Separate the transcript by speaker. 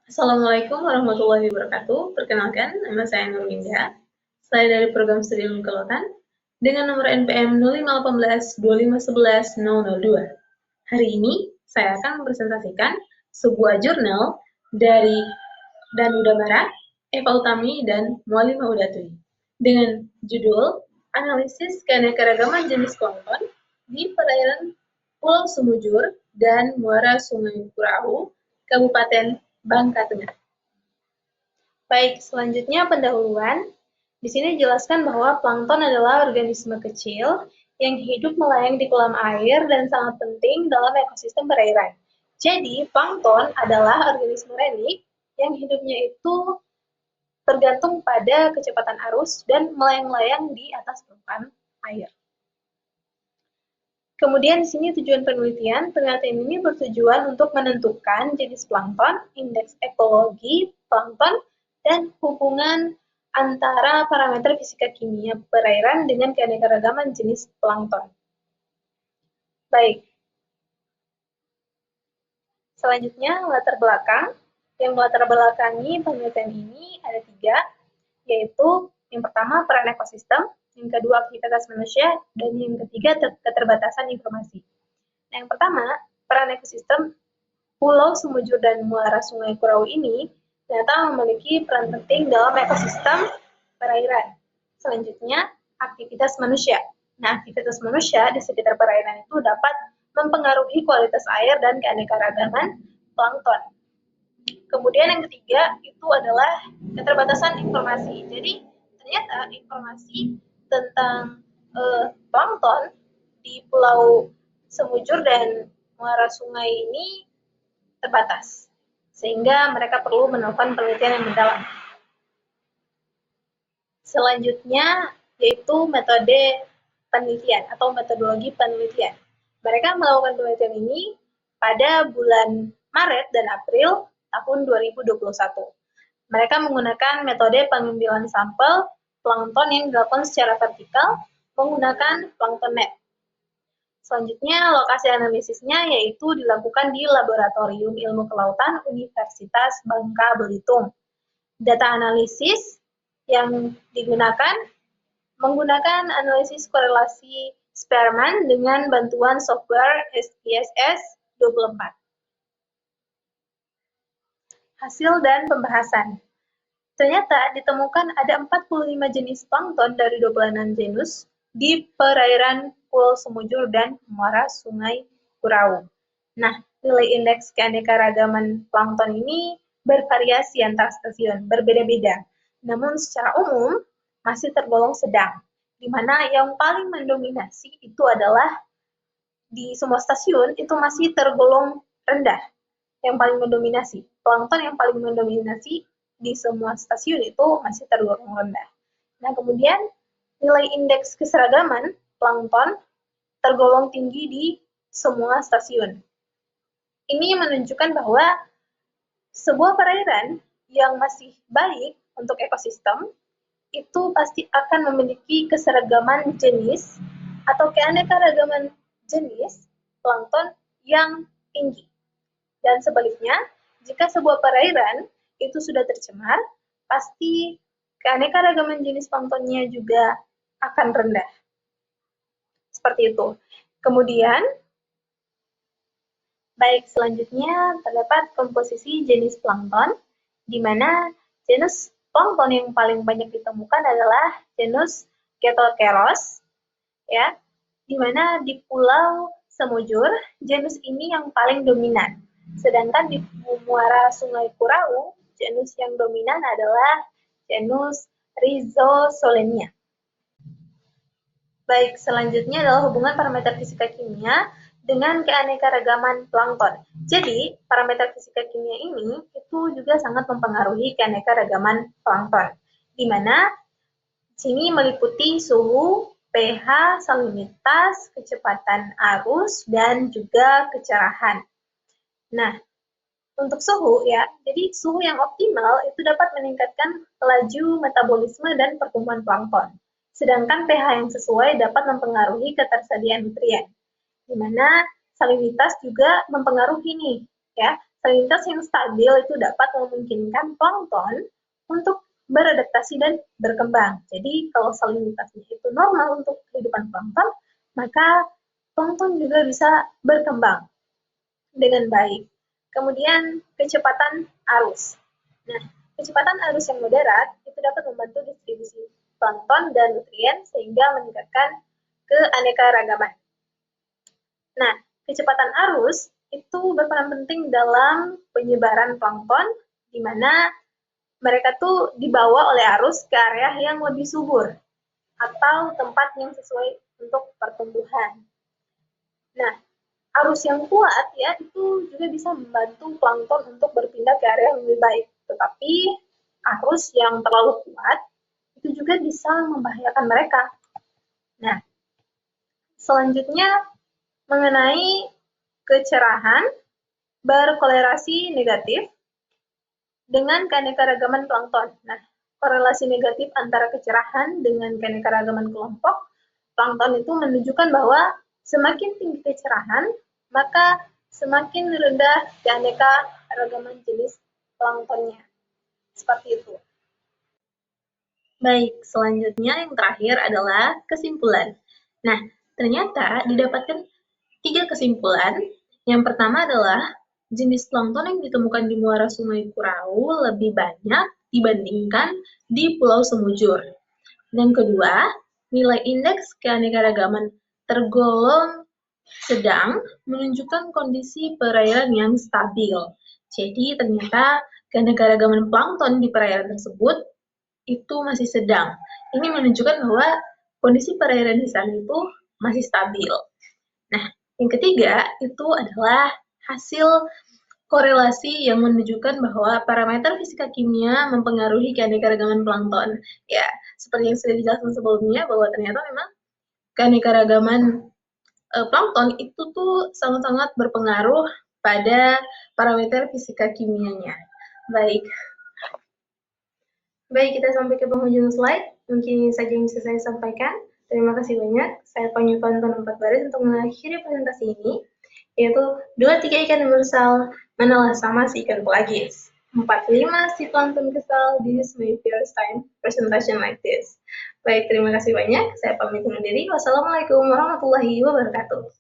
Speaker 1: Assalamualaikum warahmatullahi wabarakatuh. Perkenalkan, nama saya Nurlinda. Saya dari program studi ilmu kelautan dengan nomor NPM 05182511-002. Hari ini saya akan mempresentasikan sebuah jurnal dari Danuda Barat, Eva Utami, dan Mualimah Udatui dengan judul Analisis Keanekaragaman Jenis Plankton di Perairan Pulau Sumujur dan Muara Sungai Kurau, Kabupaten Bangka Tengah. Baik, selanjutnya pendahuluan. Di sini dijelaskan bahwa plankton adalah organisme kecil yang hidup melayang di kolam air dan sangat penting dalam ekosistem perairan. Jadi, plankton adalah organisme renik yang hidupnya itu tergantung pada kecepatan arus dan melayang-layang di atas permukaan air. Kemudian di sini tujuan penelitian ini bertujuan untuk menentukan jenis plankton, indeks ekologi plankton, dan hubungan antara parameter fisika kimia perairan dengan keanekaragaman jenis plankton. Baik. Selanjutnya, latar belakang. Yang melatar belakangi penelitian ini ada 3, yaitu yang pertama peran ekosistem, yang kedua aktivitas manusia, dan yang ketiga keterbatasan informasi. Nah, yang pertama, peran ekosistem Pulau Sumujur dan Muara Sungai Kurau ini ternyata memiliki peran penting dalam ekosistem perairan. Selanjutnya, aktivitas manusia. Nah, aktivitas manusia di sekitar perairan itu dapat mempengaruhi kualitas air dan keanekaragaman plankton. Kemudian yang ketiga itu adalah keterbatasan informasi. Jadi ternyata informasi tentang plankton di Pulau Semujur dan Muara Sungai ini terbatas, sehingga mereka perlu melakukan penelitian yang mendalam. Selanjutnya yaitu metode penelitian atau metodologi penelitian. Mereka melakukan penelitian ini pada bulan Maret dan April tahun 2021. Mereka menggunakan metode pengambilan sampel plankton yang dilakukan secara vertikal menggunakan plankton net. Selanjutnya, lokasi analisisnya yaitu dilakukan di Laboratorium Ilmu Kelautan Universitas Bangka Belitung. Data analisis yang digunakan menggunakan analisis korelasi Spearman dengan bantuan software SPSS 24. Hasil dan pembahasan. Ternyata ditemukan ada 45 jenis plankton dari 26 genus di perairan Pulau Semujur dan Muara Sungai Kurau. Nah, nilai indeks keanekaragaman plankton ini bervariasi antar stasiun, berbeda-beda. Namun secara umum masih tergolong sedang, di mana yang paling mendominasi itu adalah di semua stasiun itu masih tergolong rendah. Yang paling mendominasi, plankton yang paling mendominasi di semua stasiun itu masih tergolong rendah. Nah, kemudian nilai indeks keseragaman plankton tergolong tinggi di semua stasiun. Ini menunjukkan bahwa sebuah perairan yang masih baik untuk ekosistem itu pasti akan memiliki keseragaman jenis atau keanekaragaman jenis plankton yang tinggi. Dan sebaliknya, jika sebuah perairan itu sudah tercemar, pasti keanekaragaman jenis planktonnya juga akan rendah. Seperti itu. Kemudian, baik selanjutnya terdapat komposisi jenis plankton, di mana jenis plankton yang paling banyak ditemukan adalah genus Chetokeros, ya, di mana di Pulau Semujur genus ini yang paling dominan. Sedangkan di Muara Sungai Kurau, genus yang dominan adalah genus Rhizosolenia. Baik, selanjutnya adalah hubungan parameter fisika kimia dengan keanekaragaman plankton. Jadi, parameter fisika kimia ini itu juga sangat mempengaruhi keanekaragaman plankton, di mana sini meliputi suhu, pH, salinitas, kecepatan arus, dan juga kecerahan. Nah, untuk suhu ya, jadi suhu yang optimal itu dapat meningkatkan laju metabolisme dan pertumbuhan plankton. Sedangkan pH yang sesuai dapat mempengaruhi ketersediaan nutrien. Di mana salinitas juga mempengaruhi nih, ya. Salinitas yang stabil itu dapat memungkinkan plankton untuk beradaptasi dan berkembang. Jadi kalau salinitasnya itu normal untuk kehidupan plankton, maka plankton juga bisa berkembang dengan baik. Kemudian kecepatan arus. Nah, kecepatan arus yang moderat itu dapat membantu distribusi plankton dan nutrien sehingga meningkatkan keanekaragaman. Nah, kecepatan arus itu berperan penting dalam penyebaran plankton, di mana mereka tuh dibawa oleh arus ke area yang lebih subur atau tempat yang sesuai untuk pertumbuhan. Nah, arus yang kuat ya itu juga bisa membantu plankton untuk berpindah ke area yang lebih baik. Tetapi arus yang terlalu kuat itu juga bisa membahayakan mereka. Nah, selanjutnya mengenai kecerahan berkorelasi negatif dengan keanekaragaman plankton. Nah, korelasi negatif antara kecerahan dengan keanekaragaman kelompok plankton itu menunjukkan bahwa semakin tinggi kecerahan, maka semakin rendah keanekaragaman jenis planktonnya. Seperti itu. Baik, selanjutnya yang terakhir adalah kesimpulan. Nah, ternyata didapatkan 3 kesimpulan. Yang pertama adalah jenis plankton yang ditemukan di muara Sungai Kurau lebih banyak dibandingkan di Pulau Semujur. Dan kedua, nilai indeks keanekaragaman tergolong sedang menunjukkan kondisi perairan yang stabil. Jadi ternyata keanekaragaman plankton di perairan tersebut itu masih sedang. Ini menunjukkan bahwa kondisi perairan di sana itu masih stabil. Nah, yang ketiga itu adalah hasil korelasi yang menunjukkan bahwa parameter fisika kimia mempengaruhi keanekaragaman plankton. Ya, seperti yang sudah dijelaskan sebelumnya bahwa ternyata memang keanekaragaman plankton itu tuh sangat-sangat berpengaruh pada parameter fisika kimianya. Baik. Baik, kita sampai ke penghujung slide. Mungkin ini saja yang bisa saya sampaikan. Terima kasih banyak. Saya Panyu Pantun 4 Baris untuk mengakhiri presentasi ini, yaitu 2-3 ikan universal manalah sama si ikan pelagis. 4-5 si plankton kesal, this is my first time presentation like this. Baik, terima kasih banyak. Saya pamit undur diri. Wassalamualaikum warahmatullahi wabarakatuh.